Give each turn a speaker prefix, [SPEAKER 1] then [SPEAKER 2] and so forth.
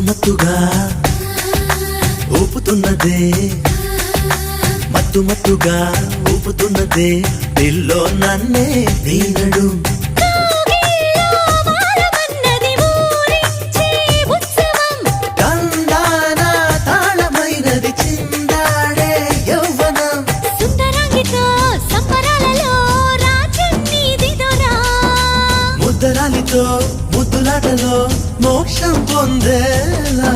[SPEAKER 1] మత్తుగా ఊపుతున్నదే మత్తుగా ఊపుతున్నదే పిల్లో నన్నే నీనడు కందాన తాళమైనది చిందాడే యౌవనం ముద్దరాలితో ముద్దులాటలో మోక్షం పొందేలా